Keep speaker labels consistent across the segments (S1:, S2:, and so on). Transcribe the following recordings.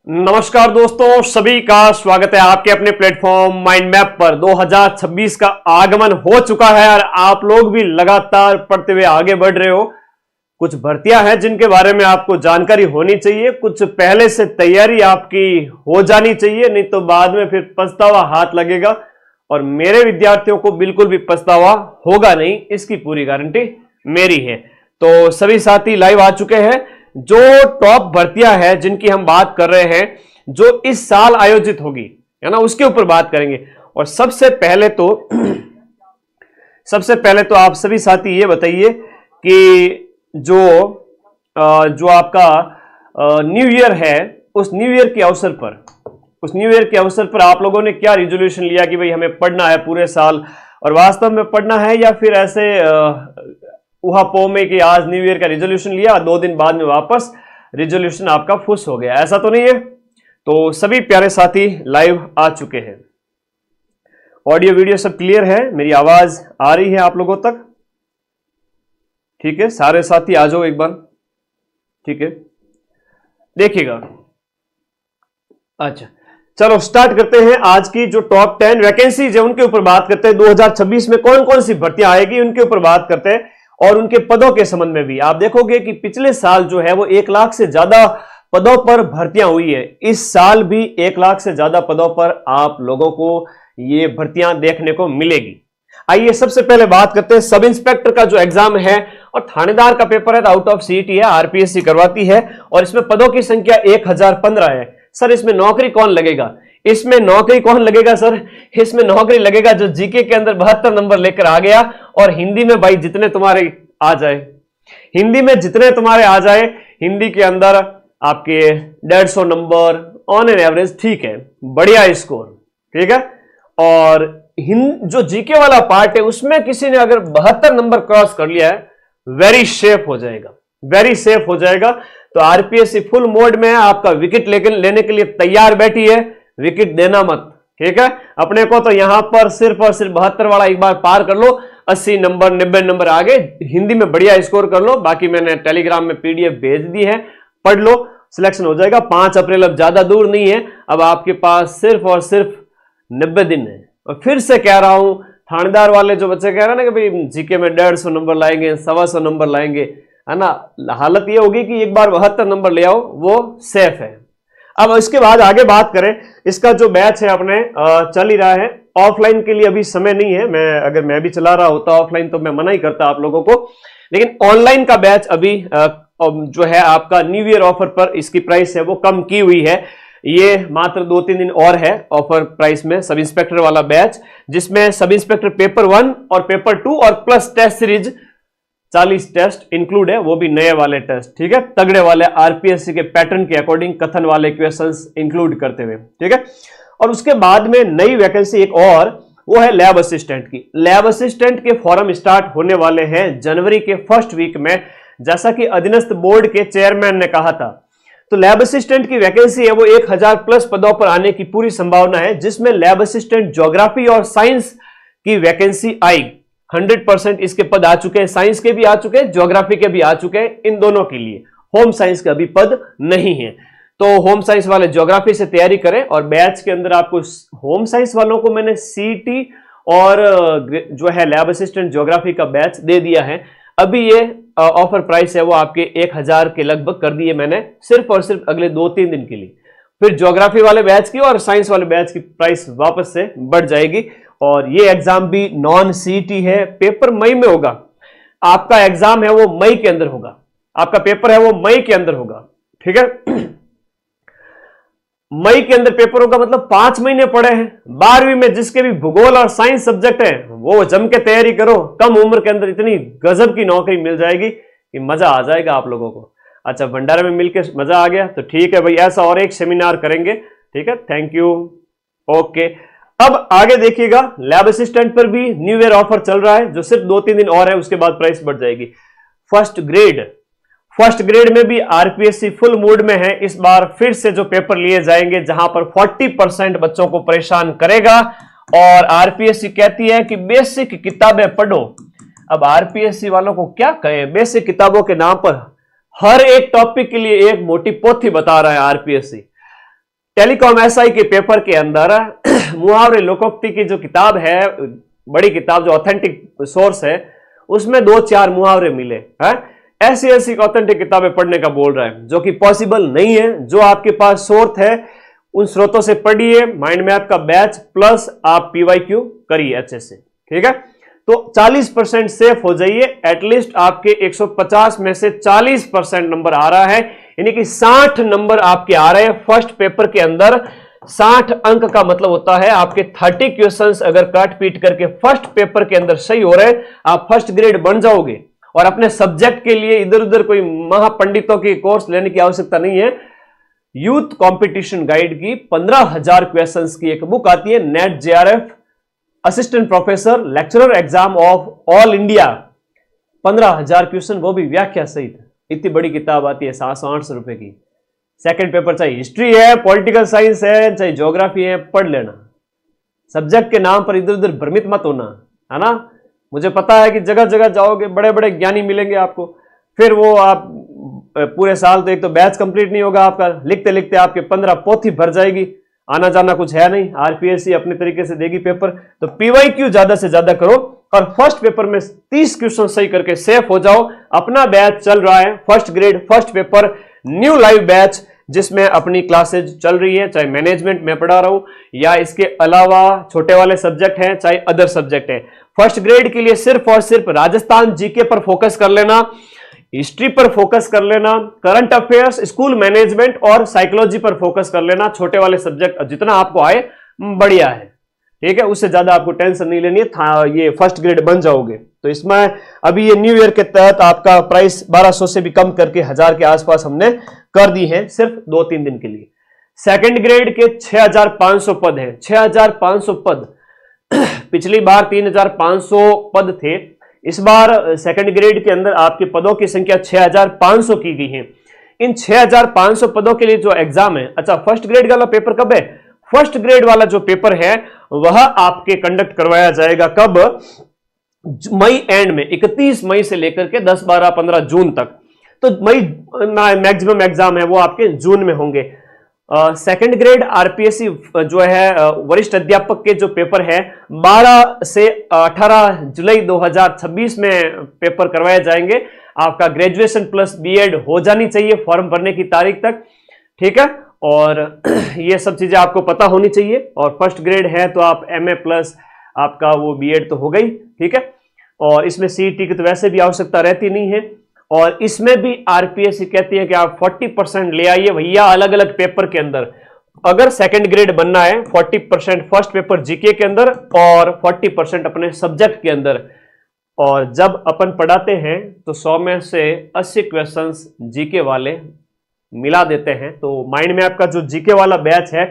S1: नमस्कार दोस्तों, सभी का स्वागत है आपके अपने प्लेटफॉर्म माइंड मैप पर। 2026 का आगमन हो चुका है और आप लोग भी लगातार पढ़ते हुए आगे बढ़ रहे हो। कुछ भर्तियां हैं जिनके बारे में आपको जानकारी होनी चाहिए, कुछ पहले से तैयारी आपकी हो जानी चाहिए, नहीं तो बाद में फिर पछतावा हाथ लगेगा और मेरे विद्यार्थियों को बिल्कुल भी पछतावा होगा नहीं, इसकी पूरी गारंटी मेरी है। तो सभी साथी लाइव आ चुके हैं। जो टॉप भर्तियां हैं जिनकी हम बात कर रहे हैं, जो इस साल आयोजित होगी, है ना, उसके ऊपर बात करेंगे। और सबसे पहले तो आप सभी साथी ये बताइए कि जो आपका न्यू ईयर है, उस न्यू ईयर के अवसर पर आप लोगों ने क्या रिजोल्यूशन लिया कि भाई हमें पढ़ना है पूरे साल, और वास्तव में पढ़ना है या फिर ऐसे उहापोह में कि आज न्यू ईयर का रिजोल्यूशन लिया, 2 दिन बाद में वापस रिजोल्यूशन आपका फुस हो गया, ऐसा तो नहीं है। तो सभी प्यारे साथी लाइव आ चुके हैं, ऑडियो वीडियो सब क्लियर है, मेरी आवाज आ रही है आप लोगों तक? ठीक है, सारे साथी आ जाओ एक बार। ठीक है, देखिएगा। अच्छा, चलो स्टार्ट करते हैं। आज की जो टॉप 10 वैकेंसीज है उनके ऊपर बात करते हैं। 2026 में कौन कौन सी भर्तियां आएगी उनके ऊपर बात करते हैं, और उनके पदों के संबंध में भी। आप देखोगे कि पिछले साल जो है वो 1 लाख से ज्यादा पदों पर भर्तियां हुई है। इस साल भी 1 लाख से ज्यादा पदों पर आप लोगों को ये भर्तियां देखने को मिलेगी। आइए सबसे पहले बात करते हैं सब इंस्पेक्टर का जो एग्जाम है, और थानेदार का पेपर है, आउट ऑफ सीईटी है, आरपीएससी करवाती है, और इसमें पदों की संख्या 1015 है। सर इसमें नौकरी कौन लगेगा? इसमें नौकरी लगेगा जो जीके के अंदर 72 नंबर लेकर आ गया, और हिंदी में भाई जितने तुम्हारे आ जाए, हिंदी के अंदर आपके 150 नंबर ऑन एन एवरेज, ठीक है, बढ़िया स्कोर, ठीक है। और जो जीके वाला पार्ट है उसमें किसी ने अगर 72 नंबर क्रॉस कर लिया है, वेरी सेफ हो जाएगा। तो आरपीएससी फुल मोड में है, आपका विकेट लेने के लिए तैयार बैठी है, विकेट देना मत, ठीक है। अपने को तो यहां पर सिर्फ और सिर्फ 72 वाला एक बार पार कर लो, 80 नंबर 90 नंबर आगे हिंदी में बढ़िया स्कोर कर लो। बाकी मैंने टेलीग्राम में पीडीएफ भेज दी है, पढ़ लो, सिलेक्शन हो जाएगा। 5 अप्रैल अब ज्यादा दूर नहीं है, अब आपके पास सिर्फ और सिर्फ 90 दिन है। और फिर से कह रहा हूं, थानेदार वाले जो बच्चे कह रहे हैं ना कि भाई जीके में 150 नंबर लाएंगे, 125 नंबर लाएंगे, है ना, हालत ये होगी कि एक बार 72 नंबर ले आओ, वो सेफ है। अब इसके बाद आगे बात करें, इसका जो बैच है अपने चल ही रहा है। ऑफलाइन के लिए अभी समय नहीं है, अगर मैं भी चला रहा होता ऑफलाइन तो मैं मना ही करता आप लोगों को, लेकिन ऑनलाइन का बैच अभी जो है आपका न्यू ईयर ऑफर पर, इसकी प्राइस है वो कम की हुई है। ये मात्र 2-3 दिन और है ऑफर प्राइस में, सब इंस्पेक्टर वाला बैच, जिसमें सब इंस्पेक्टर पेपर 1 और पेपर 2 और plus test series 40 test include है, वो भी नए वाले टेस्ट, ठीक है, तगड़े वाले आरपीएससी के पैटर्न के अकॉर्डिंग कथन वाले क्वेश्चंस इंक्लूड करते हुए, ठीक है। और उसके बाद में नई वैकेंसी एक और, वो है लैब असिस्टेंट की। लैब असिस्टेंट के फॉर्म स्टार्ट होने वाले हैं जनवरी के फर्स्ट वीक में, जैसा कि अधीनस्थ बोर्ड के चेयरमैन ने कहा था। तो लैब असिस्टेंट की वैकेंसी है वो 1000 प्लस पदों पर आने की पूरी संभावना है, जिसमें लैब असिस्टेंट ज्योग्राफी और साइंस की वैकेंसी आई। 100% इसके पद आ चुके हैं, साइंस के भी आ चुके हैं, ज्योग्राफी के भी आ चुके हैं, इन दोनों के लिए। होम साइंस का भी पद नहीं है, तो होम साइंस वाले ज्योग्राफी से तैयारी करें। और बैच के अंदर आपको होम साइंस वालों को मैंने सीईटी और जो है लैब असिस्टेंट ज्योग्राफी का बैच दे दिया है। अभी ये ऑफर प्राइस है वो आपके 1000 के लगभग कर दिए मैंने, सिर्फ और सिर्फ अगले 2-3 दिन के लिए। फिर ज्योग्राफी वाले बैच की और साइंस वाले बैच की प्राइस वापस से बढ़ जाएगी। और ये एग्जाम भी नॉन सीईटी है, पेपर मई में होगा। आपका एग्जाम है वो मई के अंदर होगा, आपका पेपर है वो मई के अंदर होगा, ठीक है। मई के अंदर पेपर होगा, मतलब 5 महीने पड़े हैं। 12वीं में जिसके भी भूगोल और साइंस सब्जेक्ट है वो जम के तैयारी करो, कम उम्र के अंदर इतनी गजब की नौकरी मिल जाएगी कि मजा आ जाएगा आप लोगों को। अच्छा, भंडारे में मिलकर मजा आ गया तो ठीक है भाई, ऐसा और एक सेमिनार करेंगे, ठीक है, थैंक यू, ओके। अब आगे देखिएगा, लैब असिस्टेंट पर भी न्यू ईयर ऑफर चल रहा है, जो सिर्फ 2-3 दिन और है, उसके बाद प्राइस बढ़ जाएगी। फर्स्ट ग्रेड में भी आरपीएससी फुल मूड में है। इस बार फिर से जो पेपर लिए जाएंगे जहां पर 40% बच्चों को परेशान करेगा, और आरपीएससी कहती है कि बेसिक किताबें पढ़ो। अब आरपीएससी वालों को क्या कहें, बेसिक किताबों के नाम पर हर एक टॉपिक के लिए एक मोटी पोथी बता रहा है आरपीएससी। टेलीकॉम एसआई के पेपर के अंदर मुहावरे लोकोक्ति की जो किताब है, बड़ी किताब जो ऑथेंटिक सोर्स है, उसमें 2-4 मुहावरे मिले हैं। ऐसी ऐसी ऑथेंटिक किताबें पढ़ने का बोल रहा है, जो कि पॉसिबल नहीं है। जो आपके पास सोर्स है उन स्रोतों से पढ़िए, माइंड मैप का बैच प्लस आप पीवाईक्यू करिए अच्छे से, ठीक है। तो 40% सेफ हो जाइए। एटलीस्ट आपके 150 में से 40% नंबर आ रहा है, यानी कि 60 नंबर आपके आ रहे हैं फर्स्ट पेपर के अंदर। 60 अंक का मतलब होता है आपके 30 क्वेश्चंस अगर काट पीट करके फर्स्ट पेपर के अंदर सही हो रहे, आप फर्स्ट ग्रेड बन जाओगे। और अपने सब्जेक्ट के लिए इधर उधर कोई महापंडितों की कोर्स लेने की आवश्यकता नहीं है। यूथ कंपटीशन गाइड की 15,000 क्वेश्चंस की एक बुक आती है, net JRF assistant professor lecturer exam of all India. 15,000 question, वो भी व्याख्या सहित। इतनी बड़ी किताब आती है, 700-800 रुपए की। सेकंड पेपर चाहे हिस्ट्री है, पॉलिटिकल साइंस है, चाहे ज्योग्राफी है, पढ़ लेना। सब्जेक्ट के नाम पर इधर उधर भ्रमित मत होना, है ना। मुझे पता है कि जगह जगह जाओगे, बड़े बड़े ज्ञानी मिलेंगे आपको, फिर वो आप पूरे साल तो एक तो बैच कंप्लीट नहीं होगा आपका, लिखते लिखते आपके 15 पोथी भर जाएगी, आना जाना कुछ है नहीं। आरपीएससी अपने तरीके से देगी पेपर। तो पीवाईक्यू ज्यादा से ज्यादा करो और फर्स्ट पेपर में 30 क्वेश्चन सही करके सेफ हो जाओ। अपना बैच चल रहा है, first grade first paper new live batch, जिसमें अपनी क्लासेज चल रही है, चाहे मैनेजमेंट में पढ़ा रहा हूं या इसके अलावा छोटे वाले सब्जेक्ट हैं, चाहे अदर सब्जेक्ट है। फर्स्ट ग्रेड के लिए सिर्फ और सिर्फ राजस्थान जीके पर फोकस कर लेना, हिस्ट्री पर फोकस कर लेना, करंट अफेयर्स, स्कूल मैनेजमेंट और साइकोलॉजी पर फोकस कर लेना। छोटे वाले सब्जेक्ट जितना आपको आए बढ़िया है, ठीक है। उससे ज्यादा आपको टेंशन नहीं लेनी है, ये फर्स्ट ग्रेड बन जाओगे। तो इसमें अभी ये न्यू ईयर के तहत आपका प्राइस 1200 से भी कम करके 1000 के आसपास हमने कर दी है, सिर्फ 2-3 दिन के लिए। सेकंड ग्रेड के 6500 पद हैं, 6500 पद। पिछली बार 3500 पद थे, इस बार सेकंड ग्रेड के अंदर आपके पदों की संख्या 6500 की गई है। इन 6500 पदों के लिए जो एग्जाम है, अच्छा फर्स्ट ग्रेड वाला पेपर कब है? फर्स्ट ग्रेड वाला जो पेपर है वह आपके कंडक्ट करवाया जाएगा कब? मई एंड में, 31 मई से लेकर के 10, 12, 15 जून तक। तो मई मैक्सिमम एग्जाम है वो आपके जून में होंगे। सेकंड ग्रेड आरपीएससी जो है वरिष्ठ अध्यापक के जो पेपर है 12 से 18 जुलाई 2026 में पेपर करवाए जाएंगे। आपका ग्रेजुएशन प्लस बीएड हो जानी चाहिए फॉर्म भरने की तारीख तक, ठीक है। और ये सब चीजें आपको पता होनी चाहिए। और फर्स्ट ग्रेड है तो आप एमए प्लस आपका वो बीएड तो हो गई, ठीक है। और इसमें सीईटी की तो वैसे भी आवश्यकता रहती नहीं है। और इसमें भी आरपीएससी कहती है कि आप 40% ले आइए भैया अलग अलग पेपर के अंदर। अगर सेकंड ग्रेड बनना है 40% फर्स्ट पेपर जीके के अंदर और 40% अपने सब्जेक्ट के अंदर। और जब अपन पढ़ाते हैं तो 100 में से 80 क्वेश्चंस जीके वाले मिला देते हैं। तो माइंड मैप का जो जीके वाला बैच है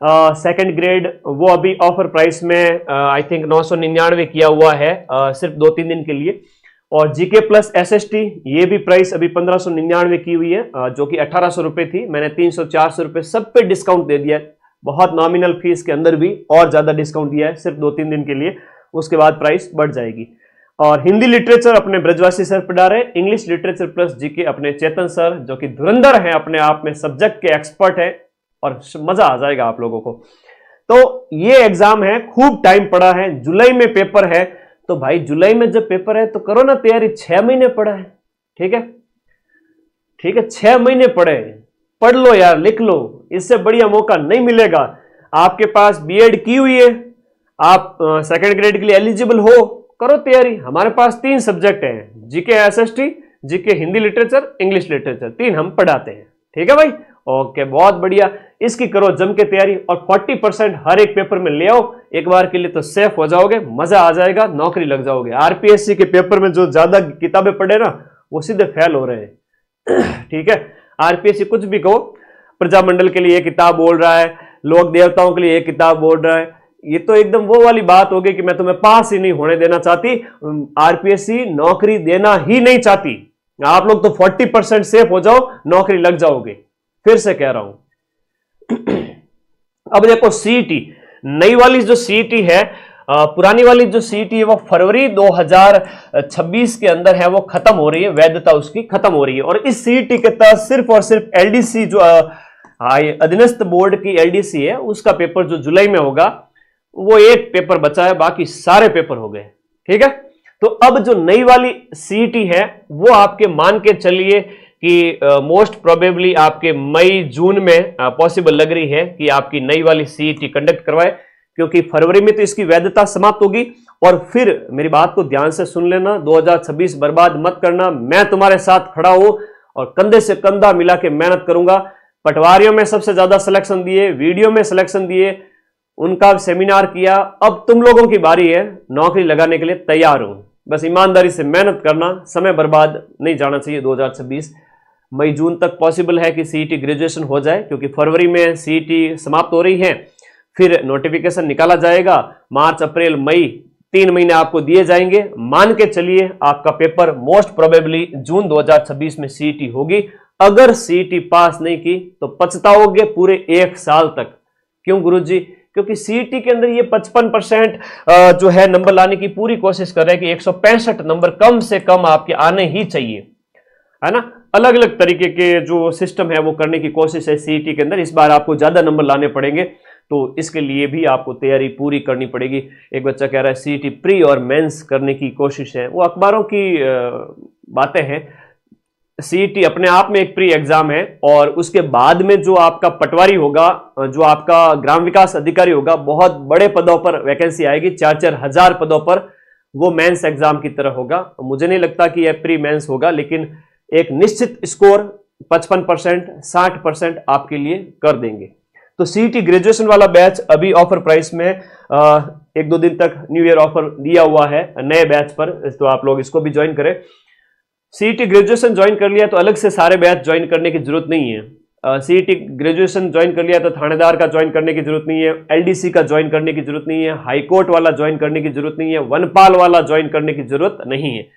S1: सेकंड ग्रेड, वो अभी ऑफर प्राइस में आई थिंक 999 किया हुआ है सिर्फ 2-3 दिन के लिए। और जीके प्लस एसएसटी ये भी प्राइस अभी 1599 की हुई है, जो कि 1800 रुपए थी। मैंने 300-400 रुपए सब पे डिस्काउंट दे दिया है, बहुत नॉमिनल फीस के अंदर भी और ज्यादा डिस्काउंट दिया है सिर्फ 2-3 दिन के लिए। उसके बाद प्राइस बढ़ जाएगी। और हिंदी लिटरेचर अपने ब्रजवासी सर पढ़ा रहे, इंग्लिश लिटरेचर प्लस जीके अपने चेतन सर, जो कि धुरंधर है अपने आप में, सब्जेक्ट के एक्सपर्ट है और मजा आ जाएगा आप लोगों को। तो ये एग्जाम है, खूब टाइम पड़ा है, जुलाई में पेपर है। तो भाई जुलाई में जब पेपर है तो करो ना तैयारी, 6 महीने पड़ा है, ठीक है, ठीक है। 6 महीने पड़े, पढ़ लो यार, लिख लो, इससे बढ़िया मौका नहीं मिलेगा। आपके पास बीएड की हुई है, आप सेकंड ग्रेड के लिए एलिजिबल हो, करो तैयारी। हमारे पास 3 सब्जेक्ट हैं, GK SST, GK Hindi literature, English literature, 3 हम पढ़ाते हैं, ठीक है भाई। ओके, बहुत बढ़िया, इसकी करो जम के तैयारी और 40% हर एक पेपर में ले आओ एक बार के लिए, तो सेफ हो जाओगे, मजा आ जाएगा, नौकरी लग जाओगे। आरपीएससी के पेपर में जो ज्यादा किताबें पढ़े ना वो सीधे फेल हो रहे हैं, ठीक है। आरपीएससी कुछ भी कहो, प्रजामंडल के लिए किताब बोल रहा है, लोक देवताओं के लिए एक किताब बोल रहा है, ये तो एकदम वो वाली बात हो गई कि मैं तुम्हें पास ही नहीं होने देना चाहती। आरपीएससी नौकरी देना ही नहीं चाहती। आप लोग तो 40% सेफ हो जाओ, नौकरी लग जाओगे। फिर से कह रहा हूं। अब देखो सीईटी, नई वाली जो सीईटी है, पुरानी वाली जो सीईटी है वो फरवरी 2026 के अंदर है, वो खत्म हो रही है, वैधता उसकी खत्म हो रही है। और इस सीईटी के तहत सिर्फ और सिर्फ एलडीसी जो हाई अधीनस्थ बोर्ड की एलडीसी है उसका पेपर जो जुलाई में होगा, वो एक पेपर बचा है, बाकी सारे पेपर हो गए। ठीक है, तो अब जो नई वाली सीईटी है वो आपके मान के चलिए कि मोस्ट प्रोबेबली आपके मई जून में पॉसिबल लग रही है कि आपकी नई वाली सीईटी कंडक्ट करवाए, क्योंकि फरवरी में तो इसकी वैधता समाप्त होगी। और फिर मेरी बात को ध्यान से सुन लेना, 2026 बर्बाद मत करना, मैं तुम्हारे साथ खड़ा हूं और कंधे से कंधा मिला के मेहनत करूंगा। पटवारियों में सबसे ज्यादा सिलेक्शन दिए, वीडियो में सिलेक्शन दिए, उनका सेमिनार किया, अब तुम लोगों की बारी है, नौकरी लगाने के लिए तैयार हूं। बस ईमानदारी से मेहनत करना, समय बर्बाद नहीं जाना चाहिए। 2026 मई जून तक पॉसिबल है कि सीईटी ग्रेजुएशन हो जाए, क्योंकि फरवरी में सीईटी समाप्त हो रही है, फिर नोटिफिकेशन निकाला जाएगा, मार्च अप्रैल मई 3 महीने आपको दिए जाएंगे। मान के चलिए आपका पेपर मोस्ट प्रोबेबली जून 2026 में सीईटी होगी। अगर सीईटी पास नहीं की तो पछताओगे पूरे 1 साल तक। क्यों गुरुजी? क्योंकि सीईटी के अंदर ये 55% जो है नंबर लाने की पूरी कोशिश कर रहे हैं कि 165 नंबर कम से कम आपके आने ही चाहिए, है ना। अलग अलग तरीके के जो सिस्टम है वो करने की कोशिश है सीईटी के अंदर। इस बार आपको ज्यादा नंबर लाने पड़ेंगे, तो इसके लिए भी आपको तैयारी पूरी करनी पड़ेगी। एक बच्चा कह रहा है सीईटी प्री और मेंस करने की कोशिश है, वो अखबारों की बातें हैं। सीईटी अपने आप में एक प्री एग्जाम है, और उसके बाद में जो आपका पटवारी होगा, जो आपका ग्राम विकास अधिकारी होगा, बहुत बड़े पदों पर वैकेंसी आएगी, 4-4 हजार पदों पर, वो मेंस एग्जाम की तरह होगा। मुझे नहीं लगता कि यह प्री मेंस होगा, लेकिन एक निश्चित स्कोर 55%, 60% आपके लिए कर देंगे। तो सीईटी ग्रेजुएशन वाला बैच अभी ऑफर प्राइस में 1-2 दिन तक न्यू ईयर ऑफर दिया हुआ है नए बैच पर, तो आप लोग इसको भी ज्वाइन करें। सीईटी ग्रेजुएशन ज्वाइन कर लिया तो अलग से सारे बैच ज्वाइन करने की जरूरत नहीं है। सीईटी ग्रेजुएशन ज्वाइन कर लिया तो थानेदार का ज्वाइन करने की जरूरत नहीं है, एलडीसी का ज्वाइन करने की जरूरत नहीं है, हाईकोर्ट वाला ज्वाइन करने की जरूरत नहीं है, वनपाल वाला ज्वाइन करने की जरूरत नहीं है।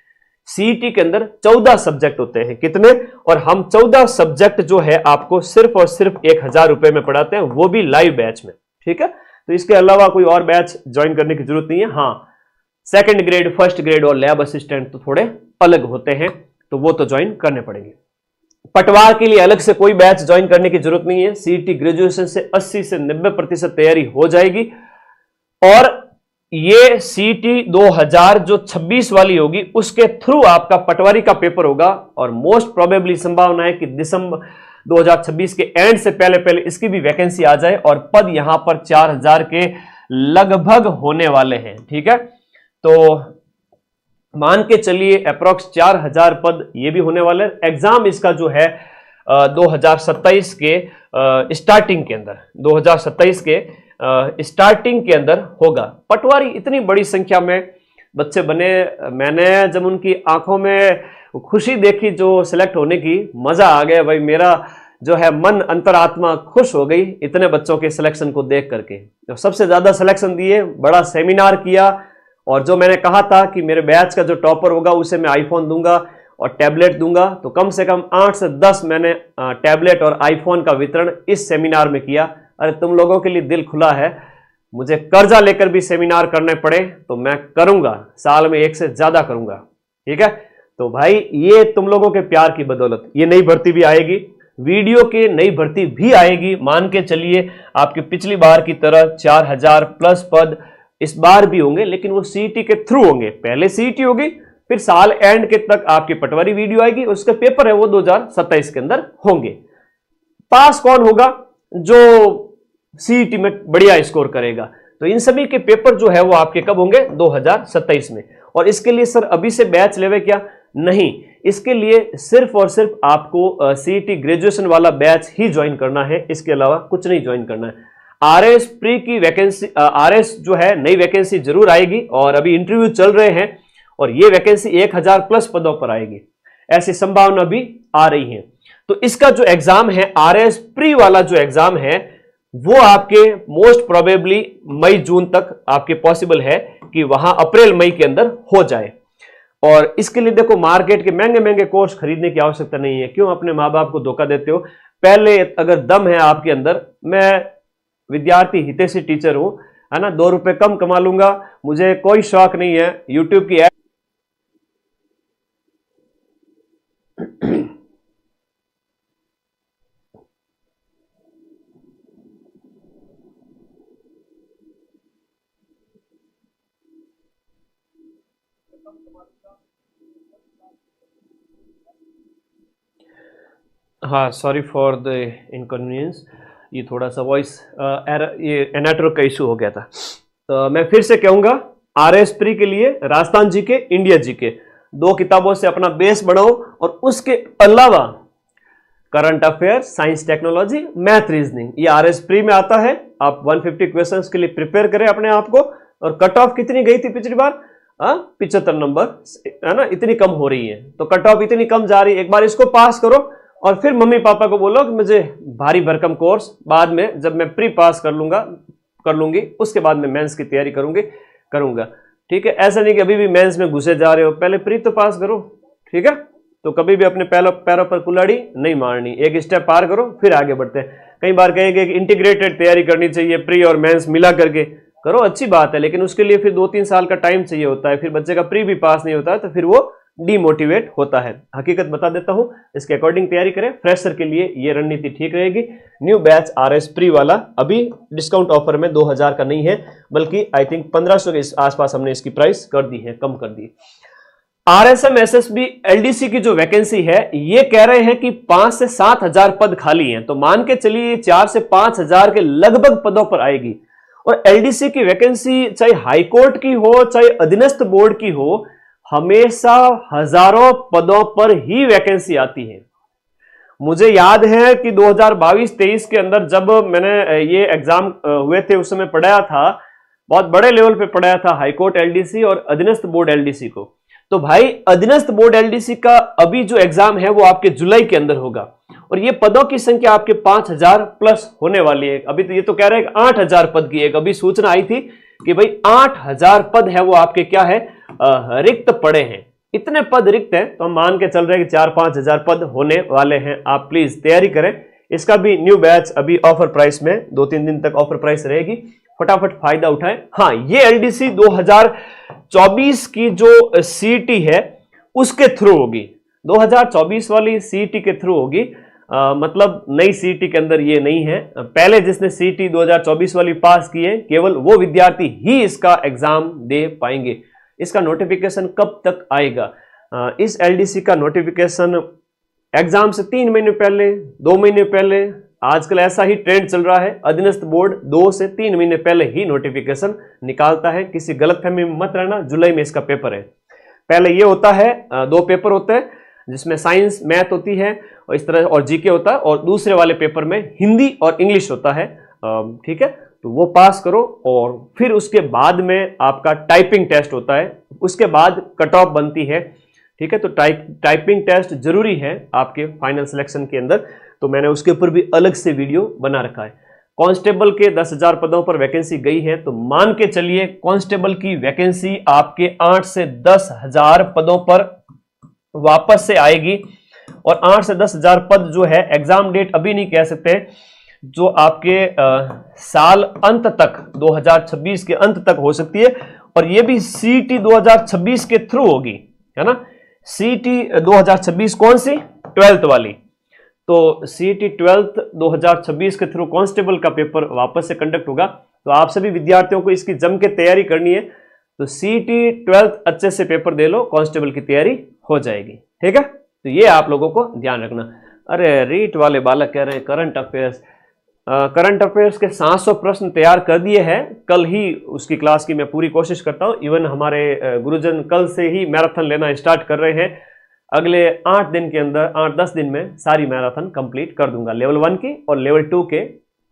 S1: सीईटी के अंदर 14 सब्जेक्ट होते हैं। कितने? और हम 14 सब्जेक्ट जो है आपको सिर्फ और सिर्फ 1000 रुपए में पढ़ाते हैं, वो भी लाइव बैच में। ठीक है, तो इसके अलावा कोई और बैच ज्वाइन करने की जरूरत नहीं है। हाँ, सेकंड ग्रेड, फर्स्ट ग्रेड और लैब असिस्टेंट तो थोड़े अलग होते हैं, तो वो तो ज्वाइन करने पड़ेंगे। पटवार के लिए अलग से कोई बैच ज्वाइन करने की जरूरत नहीं है। सीईटी ग्रेजुएशन से 80 से 90% तैयारी हो जाएगी। और ये सीईटी 2026 वाली होगी, उसके थ्रू आपका पटवारी का पेपर होगा, और मोस्ट प्रोबेबली संभावना है कि दिसंबर 2026 के एंड से पहले पहले इसकी भी वैकेंसी आ जाए, और पद यहां पर 4000 के लगभग होने वाले हैं। ठीक है, तो मान के चलिए अप्रोक्स 4000 पद ये भी होने वाले हैं। एग्जाम इसका जो है 2027 के स्टार्टिंग के अंदर, 2027 के स्टार्टिंग के अंदर होगा। पटवारी इतनी बड़ी संख्या में बच्चे बने, मैंने जब उनकी आंखों में खुशी देखी जो सिलेक्ट होने की, मजा आ गया भाई। मेरा जो है मन, अंतरात्मा खुश हो गई इतने बच्चों के सिलेक्शन को देख करके। तो सबसे ज्यादा सिलेक्शन दिए, बड़ा सेमिनार किया, और जो मैंने कहा था कि मेरे बैच का जो टॉपर होगा उसे मैं आईफोन दूंगा और टैबलेट दूंगा, तो कम से कम 8 से 10 मैंने टैबलेट और आईफोन का वितरण इस सेमिनार में किया। अरे तुम लोगों के लिए दिल खुला है, मुझे कर्जा लेकर भी सेमिनार करने पड़े तो मैं करूंगा, साल में 1 से ज्यादा करूंगा। ठीक है, तो भाई ये तुम लोगों के प्यार की बदौलत ये नई भर्ती भी आएगी, वीडियो के नई भर्ती भी आएगी। मान के चलिए आपकी पिछली बार की तरह 4000 प्लस पद इस बार भी होंगे, लेकिन वो सीईटी के थ्रू होंगे। पहले सीईटी होगी, फिर साल एंड के तक आपकी पटवारी वीडियो आएगी, उसके पेपर है वो 2027 के अंदर होंगे। पास कौन होगा? जो सीईटी में बढ़िया स्कोर करेगा। तो इन सभी के पेपर जो है वो आपके कब होंगे? 2027 में। और इसके लिए सर अभी से बैच लेवे क्या? नहीं, इसके लिए सिर्फ और सिर्फ आपको सीईटी ग्रेजुएशन वाला बैच ही ज्वाइन करना है, इसके अलावा कुछ नहीं ज्वाइन करना है। आरएस प्री की वैकेंसी, आरएस जो है नई वैकेंसी जरूर आएगी, और अभी इंटरव्यू चल रहे हैं, और ये वैकेंसी 1000 प्लस पदों पर आएगी, ऐसी संभावना भी आ रही है। तो इसका जो एग्जाम है, आरएस प्री वाला जो एग्जाम है, वो आपके मोस्ट प्रोबेबली मई जून तक आपके पॉसिबल है कि वहां अप्रैल मई के अंदर हो जाए। और इसके लिए देखो, मार्केट के महंगे महंगे कोर्स खरीदने की आवश्यकता नहीं है। क्यों अपने माँ बाप को धोखा देते हो? पहले अगर दम है आपके अंदर, मैं विद्यार्थी हितैषी टीचर हूं, है ना, 2 रुपए कम कमा लूंगा, मुझे कोई शौक नहीं है यूट्यूब की हाँ, सॉरी फॉर द इनकन्वीनियंस, ये थोड़ा सा वॉइस एरर, ये नेटवर्क का इशू हो गया था। तो मैं फिर से कहूंगा, RS प्री के लिए राजस्थान जीके, इंडिया जीके, दो किताबों से अपना बेस बढ़ाओ, और उसके अलावा current affair, science technology, math, reasoning, ये RS प्री में आता है। आप 150 क्वेश्चंस के लिए प्रिपेयर करें अपने आप को। और कट ऑफ कितनी गई थी पिछली बार? 75 नंबर, है ना, इतनी कम हो रही है, तो कट ऑफ इतनी कम जा रही है। एक बार इसको पास करो और फिर मम्मी पापा को बोलो कि मुझे भारी भरकम कोर्स बाद में, जब मैं प्री पास कर लूंगी, उसके बाद में मेंस की तैयारी करूंगा। ठीक है, ऐसा नहीं कि अभी भी मेंस में घुसे जा रहे हो, पहले प्री तो पास करो। ठीक है, तो कभी भी अपने पैरों पर कुल्हाड़ी नहीं मारनी, एक स्टेप पार करो फिर आगे बढ़ते हैं। कई बार कहेंगे कि इंटीग्रेटेड तैयारी करनी चाहिए, प्री और मेंस मिला करके करो, अच्छी बात है, लेकिन उसके लिए फिर 2-3 साल का टाइम चाहिए होता है। फिर बच्चे का प्री भी पास नहीं होता है तो फिर वो डीमोटिवेट होता है। हकीकत बता देता हूं, इसके अकॉर्डिंग तैयारी करें। फ्रेशर के लिए ये रणनीति ठीक रहेगी। न्यू बैच RS प्री वाला अभी डिस्काउंट ऑफर में 2000 का नहीं है, बल्कि आई थिंक 1500 के आसपास हमने इसकी प्राइस कर दी है, कम कर दी। RSM SSB LDC की जो वैकेंसी है, ये कह रहे हैं कि 5 से 7 हजार पद खाली हैं, तो मान के चलिए 4 से 5 हजार के लगभग पदों पर आएगी। और LDC की वैकेंसी चाहे हाईकोर्ट की हो, चाहे अधीनस्थ बोर्ड की हो, हमेशा हजारों पदों पर ही वैकेंसी आती है। मुझे याद है कि 2022-23 के अंदर जब मैंने ये एग्जाम हुए थे, उस समय पढ़ाया था, बहुत बड़े लेवल पे पढ़ाया था हाईकोर्ट LDC और अधीनस्थ बोर्ड LDC को। तो भाई अधीनस्थ बोर्ड LDC का अभी जो एग्जाम है वो आपके जुलाई के अंदर होगा, और ये पदों की संख्या आपके 5000 प्लस होने वाली है। अभी तो ये तो कह रहे हैं 8000 पद की, एक अभी सूचना आई थी कि भाई 8000 पद है वो आपके क्या है, रिक्त पड़े हैं। इतने पद रिक्त हैं, तो हम मान के चल रहे हैं कि 4-5 हजार पद होने वाले हैं। आप प्लीज तैयारी करें। इसका भी न्यू बैच अभी ऑफर प्राइस में 2-3 दिन तक ऑफर प्राइस रहेगी, फटाफट फायदा उठाएं। हाँ, ये LDC 2024 की जो CET है उसके थ्रू होगी, 2024 वाली CET के थ्रू होगी। मतलब नई CET के अंदर ये नहीं है। पहले जिसने CET 2024 वाली पास की है, केवल वो विद्यार्थी ही इसका एग्जाम दे पाएंगे। इसका नोटिफिकेशन कब तक आएगा? इस LDC का नोटिफिकेशन एग्जाम से 3 महीने पहले, 2 महीने पहले, आजकल ऐसा ही ट्रेंड चल रहा है। अधीनस्थ बोर्ड 2 से 3 महीने पहले ही नोटिफिकेशन निकालता है। किसी गलतफहमी में मत रहना, जुलाई में इसका पेपर है। पहले ये होता है, 2 पेपर होते हैं जिसमें साइंस मैथ होती है और इस तरह, और जीके होता है, और दूसरे वाले पेपर में हिंदी और इंग्लिश होता है। ठीक है, तो वो पास करो, और फिर उसके बाद में आपका टाइपिंग टेस्ट होता है, उसके बाद कट ऑफ बनती है। ठीक है, तो टाइपिंग टेस्ट जरूरी है आपके फाइनल सिलेक्शन के अंदर, तो मैंने उसके ऊपर भी अलग से वीडियो बना रखा है। कांस्टेबल के 10,000 पदों पर वैकेंसी गई है, तो मान के चलिए कांस्टेबल की वैकेंसी आपके 8 से 10,000 पदों पर वापस से आएगी। और 8 से 10,000 पद जो है, एग्जाम डेट अभी नहीं कह सकते, जो आपके साल अंत तक, 2026 के अंत तक हो सकती है। और ये भी CET 2026 के थ्रू होगी, है ना। CET 2026 कौन सी? 12th वाली। तो CET 12th 2026 के थ्रू कांस्टेबल का पेपर वापस से कंडक्ट होगा। तो आप सभी विद्यार्थियों को इसकी जम के तैयारी करनी है। तो CET 12th अच्छे से पेपर दे लो, कांस्टेबल की तैयारी हो जाएगी। ठीक है, तो ये आप लोगों को ध्यान रखना। अरे रीट वाले बालक कह रहे हैं करंट अफेयर्स के 700 प्रश्न तैयार कर दिए हैं। कल ही उसकी क्लास की मैं पूरी कोशिश करता हूं। इवन हमारे गुरुजन कल से ही मैराथन लेना स्टार्ट कर रहे हैं। अगले 8 दिन के अंदर, 8-10 दिन में सारी मैराथन कंप्लीट कर दूंगा, लेवल 1 की और लेवल 2 के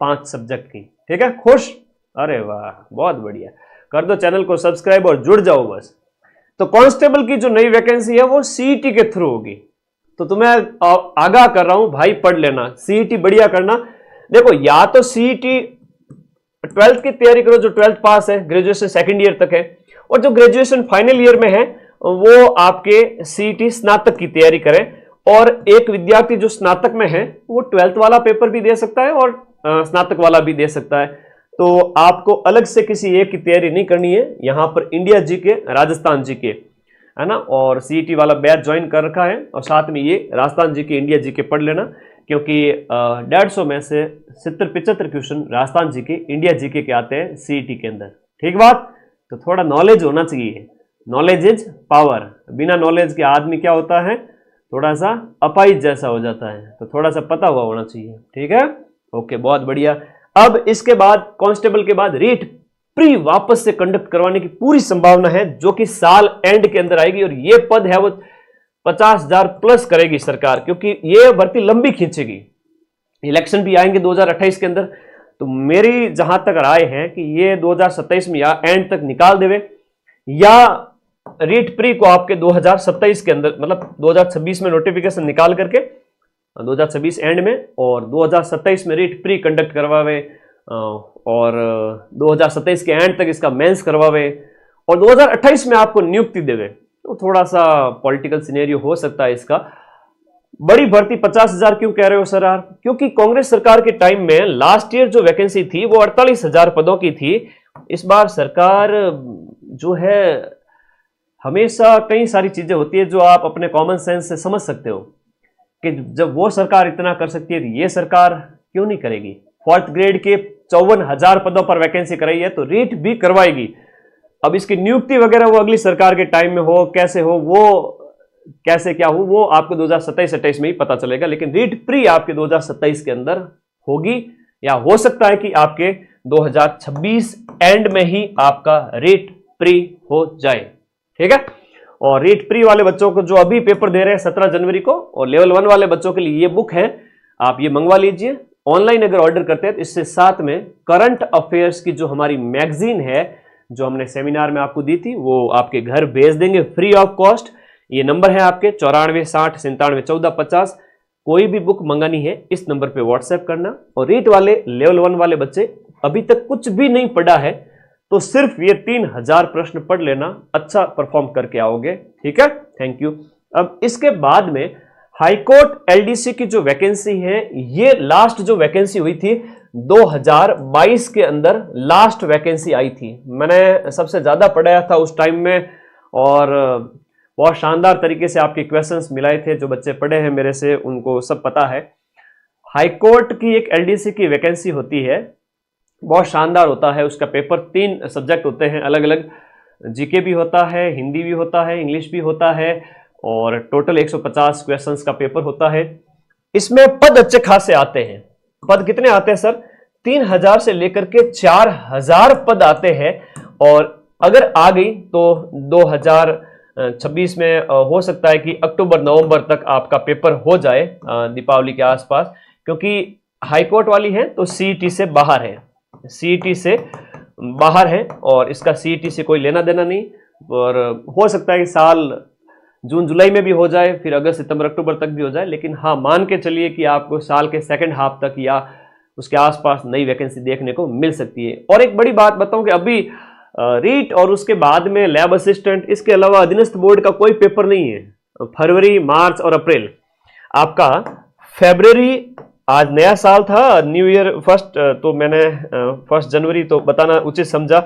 S1: 5 सब्जेक्ट की। ठीक है, खुश? अरे वाह, बहुत बढ़िया। कर दो चैनल को सब्सक्राइब और जुड़ जाओ बस। तो कांस्टेबल की जो नई वैकेंसी है वो CET के थ्रू होगी। तो तुम्हें आगाह कर रहा हूं भाई, पढ़ लेना, CET बढ़िया करना। देखो, या तो CET 12th की तैयारी करो जो 12th पास है, ग्रेजुएशन 2nd ईयर तक है, और जो ग्रेजुएशन फाइनल ईयर में है वो आपके CET स्नातक की तैयारी करें। और एक विद्यार्थी जो स्नातक में है वो 12th वाला पेपर भी दे सकता है और स्नातक वाला भी दे सकता है। तो आपको अलग से किसी एक की तैयारी नहीं करनी है। यहाँ पर इंडिया जीके, राजस्थान जीके, है ना, और CET वाला बैच ज्वाइन कर रखा है, और साथ में ये राजस्थान जीके, इंडिया जीके पढ़ लेना, क्योंकि 150 में से 70-75 question Rajasthan GK, India GK के आते हैं CET के अंदर। ठीक बात, तो थोड़ा नॉलेज होना चाहिए। नॉलेज इज पावर, बिना नॉलेज के आदमी क्या होता है, थोड़ा सा अपाहिज जैसा हो जाता है, तो थोड़ा सा पता हुआ होना चाहिए, ठीक है। ओके, बहुत बढ़िया। अब इसके बाद कांस्टेबल के बाद रीट प्री वापस से कंडक्ट करवाने की पूरी संभावना है, जो कि साल एंड के अंदर आएगी, और ये पद है वो 50,000 प्लस करेगी सरकार, क्योंकि ये भर्ती लंबी खींचेगी। इलेक्शन भी आएंगे 2028 के अंदर, तो मेरी जहां तक राय है कि ये 2027 में या एंड तक निकाल देवे, या रीट प्री को आपके 2027 के अंदर, मतलब 2026 में नोटिफिकेशन निकाल करके 2026 एंड में और 2027 में रीट प्री कंडक्ट करवावे, और 2027 के एंड तक इसका मेंस करवावे, और 2028 में आपको नियुक्ति देवे। तो थोड़ा सा पॉलिटिकल सिनेरियो हो सकता है इसका। बड़ी भर्ती 50,000 क्यों कह रहे हो सर? क्योंकि कांग्रेस सरकार के टाइम में लास्ट ईयर जो वैकेंसी थी वो 48,000 पदों की थी। इस बार सरकार जो है, हमेशा कई सारी चीजें होती है जो आप अपने कॉमन सेंस से समझ सकते हो कि जब वो सरकार इतना कर सकती है तो ये सरकार क्यों नहीं करेगी। फोर्थ ग्रेड के 54,000 पदों पर वैकेंसी कराई है, तो रीट भी करवाएगी। अब इसकी नियुक्ति वगैरह वो अगली सरकार के टाइम में हो, कैसे हो, वो कैसे क्या हो, वो आपको 2027-28 में ही पता चलेगा। लेकिन रीट प्री आपके 2027 के अंदर होगी, या हो सकता है कि आपके 2026 एंड में ही आपका रीट प्री हो जाए, ठीक है। और रीट प्री वाले बच्चों को जो अभी पेपर दे रहे हैं 17 जनवरी को, और लेवल 1 वाले बच्चों के लिए ये बुक है, आप ये मंगवा लीजिए ऑनलाइन अगर ऑर्डर करते हैं। तो इससे साथ में करंट अफेयर्स की जो हमारी मैगजीन है, जो हमने सेमिनार में आपको दी थी, वो आपके घर भेज देंगे फ्री ऑफ कॉस्ट। ये नंबर है आपके 94 60 97 14 50। कोई भी बुक मंगानी है इस नंबर पे व्हाट्सएप करना। और रीट वाले लेवल 1 वाले बच्चे अभी तक कुछ भी नहीं पढ़ा है, तो सिर्फ ये 3000 प्रश्न पढ़ लेना, अच्छा परफॉर्म करके आओगे, ठीक है। Thank you. अब इसके बाद में हाईकोर्ट एलडीसी की जो वैकेंसी है, ये लास्ट जो वैकेंसी हुई थी 2022 के अंदर लास्ट वैकेंसी आई थी। मैंने सबसे ज्यादा पढ़ाया था उस टाइम में, और बहुत शानदार तरीके से आपके क्वेश्चंस मिलाए थे। जो बच्चे पढ़े हैं मेरे से उनको सब पता है। हाईकोर्ट की एक एलडीसी की वैकेंसी होती है, बहुत शानदार होता है उसका पेपर। 3 सब्जेक्ट होते हैं अलग अलग, जीके भी होता है, हिंदी भी होता है, इंग्लिश भी होता है, और टोटल 150 क्वेश्चंस का पेपर होता है। इसमें पद अच्छे खासे आते हैं। पद कितने आते हैं सर? 3000 से लेकर के 4000 पद आते हैं। और अगर आ गई तो 2026 में हो सकता है कि अक्टूबर नवंबर तक आपका पेपर हो जाए, दीपावली के आसपास, क्योंकि हाईकोर्ट वाली है तो सीईटी से बाहर है, सीईटी से बाहर है, और इसका सीईटी से कोई लेना देना नहीं। और हो सकता है कि साल जून जुलाई में भी हो जाए, फिर अगस्त सितंबर अक्टूबर तक भी हो जाए। लेकिन हाँ, मान के चलिए कि आपको साल के सेकंड हाफ तक या उसके आसपास नई वैकेंसी देखने को मिल सकती है। और एक बड़ी बात बताऊं कि अभी रीट और उसके बाद में लैब असिस्टेंट, इसके अलावा अधीनस्थ बोर्ड का कोई पेपर नहीं है। फरवरी, मार्च और अप्रैल आपका, फरवरी, आज नया साल था, न्यू ईयर फर्स्ट, तो मैंने 1 जनवरी तो बताना उचित समझा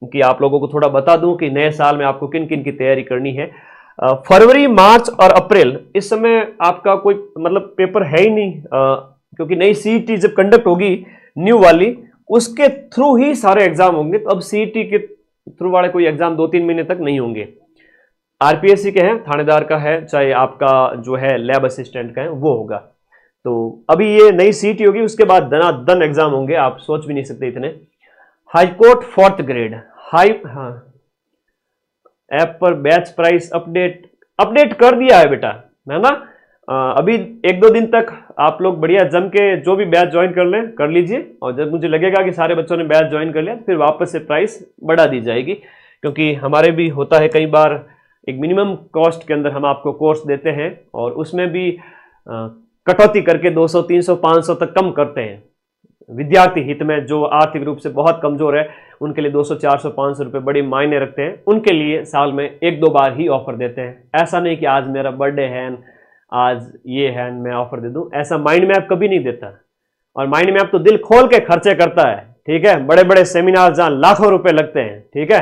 S1: कि आप लोगों को थोड़ा बता दूं कि नए साल में आपको किन किन की तैयारी करनी है। फरवरी, मार्च और अप्रैल इस समय आपका कोई मतलब पेपर है ही नहीं, क्योंकि नई सीईटी जब कंडक्ट होगी न्यू वाली, उसके थ्रू ही सारे एग्जाम होंगे। तो अब सीईटी के थ्रू वाले कोई एग्जाम 2-3 महीने तक नहीं होंगे। आरपीएससी के हैं, थानेदार का है, चाहे आपका जो है लैब असिस्टेंट का है, वो होगा। तो अभी ये नई सीईटी होगी, उसके बाद दनादन एग्जाम होंगे, आप सोच भी नहीं सकते इतने। हाईकोर्ट 4th ग्रेड, हाँ, ऐप पर बैच प्राइस अपडेट कर दिया है बेटा, है ना। अभी 1-2 दिन तक आप लोग बढ़िया जम के जो भी बैच ज्वाइन कर लीजिए, और जब मुझे लगेगा कि सारे बच्चों ने बैच ज्वाइन कर लिया, फिर वापस से प्राइस बढ़ा दी जाएगी। क्योंकि हमारे भी होता है कई बार, एक मिनिमम कॉस्ट के अंदर हम आपको कोर्स देते हैं, और उसमें भी कटौती करके 200, 300, 500 तक कम करते हैं। विद्यार्थी हित में, जो आर्थिक रूप से बहुत कमजोर है, उनके लिए 200, 400, 500 रुपये बड़ी मायने रखते हैं। उनके लिए साल में 1-2 बार ही ऑफर देते हैं। ऐसा नहीं कि आज मेरा बर्थडे है, आज ये है, मैं ऑफर दे दूं, ऐसा माइंड मैप कभी नहीं देता। और माइंड मैप तो दिल खोल के खर्चे करता है, ठीक है। बड़े बड़े सेमिनार जहां लाखों रुपए लगते हैं, ठीक है।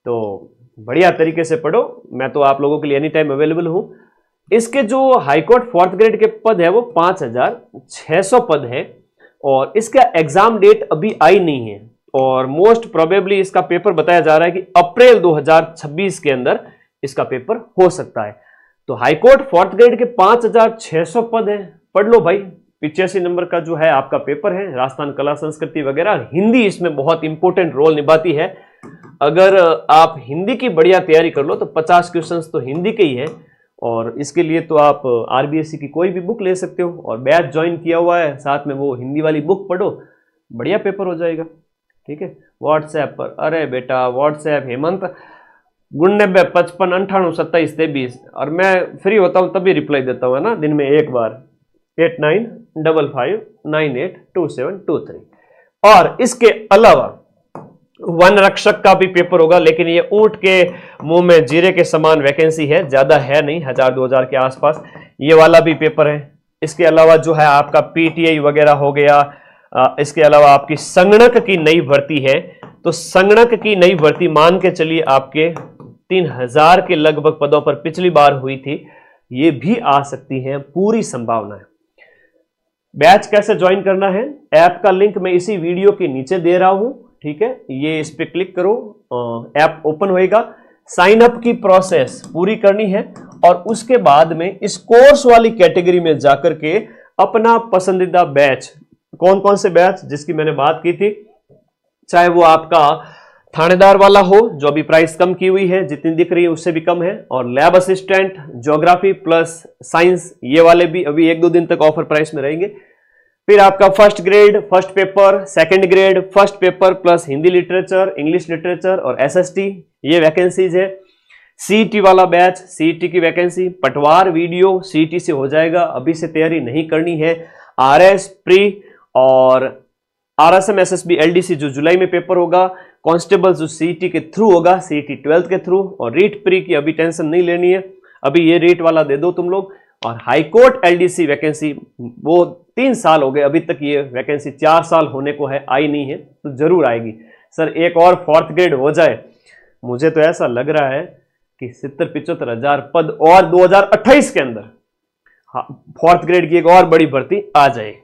S1: तो बढ़िया तरीके से पढ़ो, मैं तो आप लोगों के लिए एनी टाइम अवेलेबल हूं। इसके जो हाईकोर्ट 4th ग्रेड के पद है वो 5600 पद है, और इसका एग्जाम डेट अभी आई नहीं है। और मोस्ट प्रोबेबली इसका पेपर बताया जा रहा है कि अप्रैल 2026 के अंदर इसका पेपर हो सकता है। तो हाईकोर्ट फोर्थ ग्रेड के 5600 पद हैं, पढ़ लो भाई। 85 नंबर का जो है आपका पेपर है, राजस्थान कला संस्कृति वगैरह। हिंदी इसमें बहुत इंपॉर्टेंट रोल निभाती है। अगर आप हिंदी की बढ़िया तैयारी कर लो तो 50 क्वेश्चंस तो हिंदी के ही है, और इसके लिए तो आप आरबीएससी की कोई भी बुक ले सकते हो और बैच ज्वाइन किया हुआ है, साथ में वो हिंदी वाली बुक पढ़ो, बढ़िया पेपर हो जाएगा। ठीक है, व्हाट्सएप पर, अरे बेटा व्हाट्सएप हेमंत 99 55 98 27 23, और मैं फ्री होता हूँ तभी रिप्लाई देता हूँ, है ना, दिन में एक बार 8955982723। और इसके अलावा वन रक्षक का भी पेपर होगा, लेकिन ये ऊंट के मुंह में जीरे के समान वैकेंसी है, ज्यादा है नहीं, 1000-2000 के आसपास ये वाला भी पेपर है। इसके अलावा जो है आपका पीटीआई वगैरह हो गया। इसके अलावा आपकी संगणक की नई भर्ती है, तो संगणक की नई भर्ती मान के चलिए आपके 3000 के लगभग पदों पर पिछली बार हुई थी, ये भी आ सकती है, पूरी संभावना है। बैच कैसे ज्वाइन करना है, ऐप का लिंक मैं इसी वीडियो के नीचे दे रहा हूं। ठीक है, ये इस पे क्लिक करो, ऐप ओपन होएगा। साइन अप की प्रोसेस पूरी करनी है और उसके बाद में इस कोर्स वाली कैटेगरी में जाकर के अपना पसंदीदा बैच, कौन कौन से बैच जिसकी मैंने बात की थी, चाहे वो आपका थानेदार वाला हो जो अभी प्राइस कम की हुई है, जितनी दिख रही है उससे भी कम है, और lab assistant, geography plus science, ये वाले भी अभी 1-2 दिन तक ऑफर प्राइस में रहेंगे। फिर आपका first grade first paper, second grade first paper plus Hindi literature, English literature और एसएसटी, ये वैकेंसीज है। सीईटी वाला बैच, सीईटी की वैकेंसी, पटवार वीडियो सीईटी से हो जाएगा, अभी से तैयारी नहीं करनी है। आरएस प्री और आरएसएम एसएसबी एलडीसी जो जुलाई में पेपर होगा, कांस्टेबल जो सीईटी के थ्रू होगा, सीईटी 12th के थ्रू, और रीट प्री की अभी टेंशन नहीं लेनी है, अभी ये रीट वाला दे दो तुम लोग। और हाईकोर्ट एलडीसी वैकेंसी, वो 3 साल हो गए अभी तक, ये वैकेंसी 4 साल होने को है, आई नहीं है, तो जरूर आएगी। सर एक और फोर्थ ग्रेड हो जाए, मुझे तो ऐसा लग रहा है कि 70-75 हजार पद और 2028 के अंदर फोर्थ ग्रेड की एक और बड़ी भर्ती आ जाए।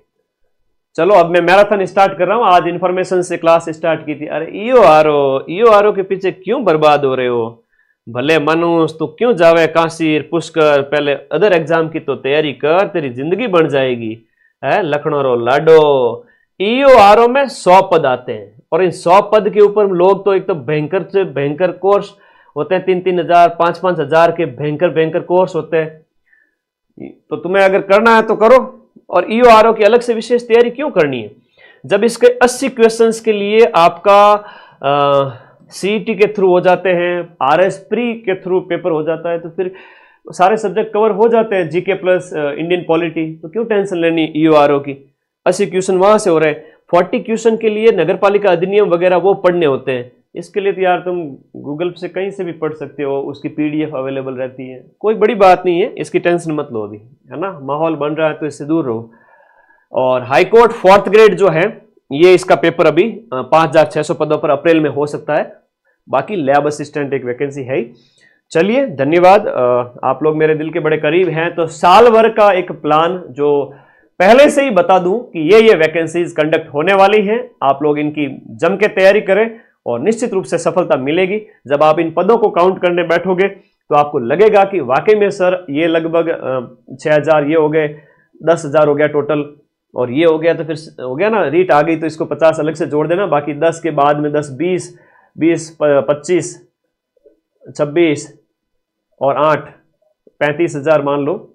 S1: चलो अब मैं मैराथन स्टार्ट कर रहा हूं, आज इंफॉर्मेशन से क्लास स्टार्ट की थी। अरे ईओ आर के पीछे क्यों बर्बाद हो रहे हो, भले मनुष्य तो क्यों जावे काशी पुष्कर, पहले अदर एग्जाम की तो तैयारी कर, तेरी जिंदगी बन जाएगी। है लखनऊ लाडो, ईओ में 100 पद आते हैं, और इन 100 पद के ऊपर लोग तो एक तो भयंकर से भयंकर कोर्स होते हैं, 3-3 हजार 5-5 हजार के भयंकर कोर्स होते हैं। तो तुम्हें अगर करना है तो करो, और ईओ की अलग से विशेष तैयारी क्यों करनी है, जब इसके 80 क्वेश्चंस के लिए आपका सीईटी के थ्रू हो जाते हैं, आरएस प्री के थ्रू पेपर हो जाता है, तो फिर सारे सब्जेक्ट कवर हो जाते हैं, जीके प्लस इंडियन पॉलिटी, तो क्यों टेंशन लेनी ईओ की। 80 क्वेश्चन वहां से हो रहे हैं, 40 क्वेश्चन के लिए नगर पालिका अधिनियम वगैरह वो पढ़ने होते हैं, इसके लिए तो यार तुम गूगल से कहीं से भी पढ़ सकते हो, उसकी पीडीएफ अवेलेबल रहती है, कोई बड़ी बात नहीं है, इसकी टेंशन मत लो अभी, है ना, माहौल बन रहा है तो इससे दूर रहो। और हाईकोर्ट फोर्थ ग्रेड जो है, ये इसका पेपर अभी 5600 पदों पर अप्रैल में हो सकता है, बाकी लैब असिस्टेंट एक वैकेंसी है ही। चलिए धन्यवाद, आप लोग मेरे दिल के बड़े करीब हैं, तो साल भर का एक प्लान जो पहले से ही बता दूं कि ये वैकेंसीज कंडक्ट होने वाली हैं, आप लोग इनकी जम के तैयारी करें और निश्चित रूप से सफलता मिलेगी। जब आप इन पदों को काउंट करने बैठोगे तो आपको लगेगा कि वाकई में सर ये लगभग 6000 ये हो गए, 10,000 हो गया टोटल, और ये हो गया, तो फिर हो गया ना, रीट आ गई तो इसको 50 अलग से जोड़ देना, बाकी 10 के बाद में 10 20 25 26 और 8 35,000 मान लो,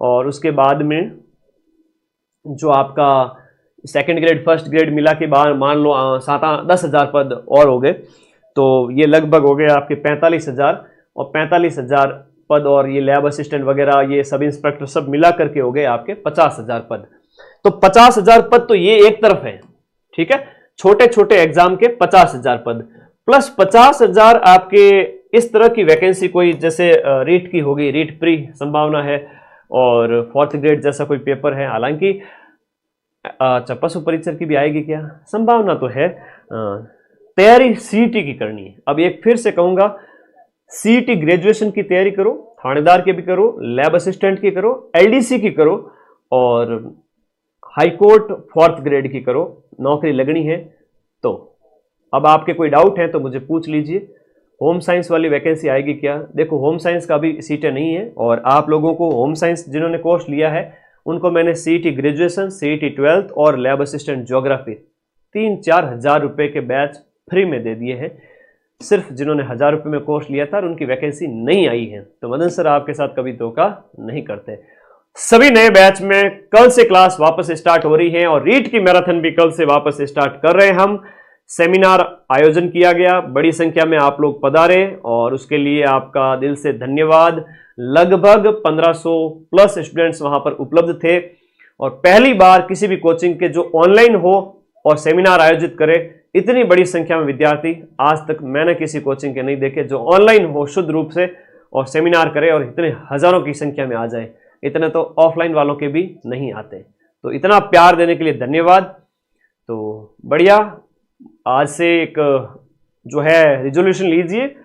S1: और उसके बाद में जो आपका सेकंड ग्रेड फर्स्ट ग्रेड मिला के बाद मान लो 7-10,000 पद और हो गए, तो ये लगभग हो गए आपके 45,000, और 45,000 पद और ये लैब असिस्टेंट वगैरह ये सब इंस्पेक्टर सब मिला करके हो गए आपके 50,000 पद। तो 50,000 पद तो ये एक तरफ है, ठीक है, छोटे छोटे एग्जाम के 50,000 पद प्लस 50,000 आपके इस तरह की वैकेंसी, कोई जैसे रीट की होगी, रीट प्री संभावना है, और फोर्थ ग्रेड जैसा कोई पेपर है, हालांकि पशु परीक्षक की भी आएगी क्या, संभावना तो है। तैयारी सीईटी की करनी है। अब एक फिर से कहूंगा, सीईटी ग्रेजुएशन की तैयारी करो, थानेदार की भी करो, लैब असिस्टेंट की करो, एलडीसी की करो, और हाईकोर्ट फोर्थ ग्रेड की करो, नौकरी लगनी है तो अब आपके कोई डाउट है तो मुझे पूछ लीजिए। होम साइंस वाली वैकेंसी आएगी क्या? देखो, होम साइंस का भी सीटें नहीं है, और आप लोगों को होम साइंस जिन्होंने कोर्स लिया है उनको मैंने सीईटी ग्रेजुएशन, सीईटी 12th और लैब असिस्टेंट ज्योग्राफी 3-4 हज़ार रुपये के बैच फ्री में दे दिए हैं। सिर्फ जिन्होंने 1000 रुपये में कोर्स लिया था और उनकी वैकेंसी नहीं आई है। तो मदन सर आपके साथ कभी धोखा नहीं करते। सभी नए बैच में कल से क्लास वापस स्टार्ट हो रही है, और रीट की मैराथन भी कल से वापस स्टार्ट कर रहे हैं हम। सेमिनार आयोजन किया गया, बड़ी संख्या में आप लोग पधारे और उसके लिए आपका दिल से धन्यवाद। लगभग 1500 प्लस स्टूडेंट्स वहां पर उपलब्ध थे, और पहली बार किसी भी कोचिंग के जो ऑनलाइन हो और सेमिनार आयोजित करे, इतनी बड़ी संख्या में विद्यार्थी आज तक मैंने किसी कोचिंग के नहीं देखे जो ऑनलाइन हो शुद्ध रूप से और सेमिनार करे और इतने हजारों की संख्या में आ जाए। इतने तो ऑफलाइन वालों के भी नहीं आते। तो इतना प्यार देने के लिए धन्यवाद। तो बढ़िया, आज से एक जो है रिजोल्यूशन लीजिए।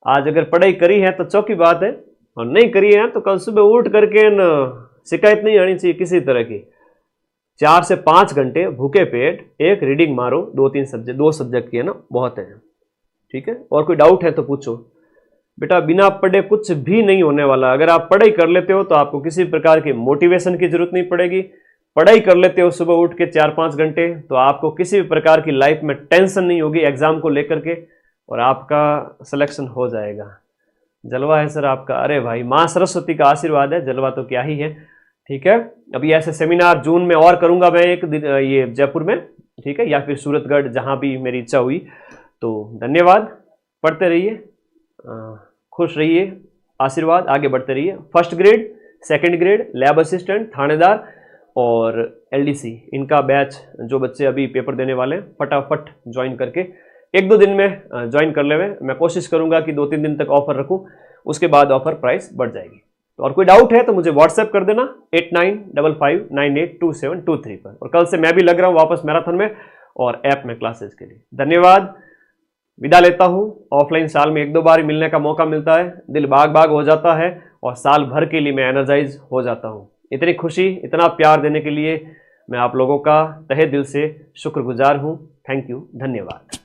S1: आज अगर पढ़ाई करी है तो चौकी बात है, और नहीं करी है तो कल सुबह उठ करके न शिकायत नहीं आनी चाहिए किसी तरह की। 4 से 5 घंटे भूखे पेट एक रीडिंग मारो, 2 सब्जेक्ट की है ना, बहुत है। ठीक है, और कोई डाउट है तो पूछो। बेटा बिना पढ़े कुछ भी नहीं होने वाला। अगर आप पढ़ाई कर लेते हो तो आपको किसी प्रकार की मोटिवेशन की जरूरत नहीं पड़ेगी। पढ़ाई कर लेते हो सुबह उठ के 4-5 घंटे, तो आपको किसी भी प्रकार की लाइफ में टेंशन नहीं होगी एग्जाम को लेकर के, और आपका सिलेक्शन हो जाएगा। जलवा है सर आपका। अरे भाई, माँ सरस्वती का आशीर्वाद है, जलवा तो क्या ही है। ठीक है, अभी ऐसे सेमिनार जून में और करूंगा मैं एक दिन, ये जयपुर में, ठीक है, या फिर सूरतगढ़, जहां भी मेरी इच्छा हुई। तो धन्यवाद, पढ़ते रहिए, खुश रहिए, आशीर्वाद, आगे बढ़ते रहिए। First grade, second grade, lab assistant, थानेदार और एलडीसी, इनका बैच जो बच्चे अभी पेपर देने वाले हैं फटाफट ज्वाइन करके 1-2 दिन में ज्वाइन कर ले। मैं कोशिश करूंगा कि 2-3 दिन तक ऑफर रखूं, उसके बाद ऑफर प्राइस बढ़ जाएगी। तो और कोई डाउट है तो मुझे व्हाट्सएप कर देना 8955982723 पर। और कल से मैं भी लग रहा हूं वापस मैराथन में और ऐप में क्लासेस के लिए। धन्यवाद, विदा लेता हूं। ऑफलाइन साल में 1-2 बार मिलने का मौका मिलता है, दिल बाग बाग हो जाता है, और साल भर के लिए मैं एनर्जाइज हो जाता हूं। इतनी खुशी, इतना प्यार देने के लिए मैं आप लोगों का तहे दिल से शुक्रगुजार हूं। थैंक यू, धन्यवाद।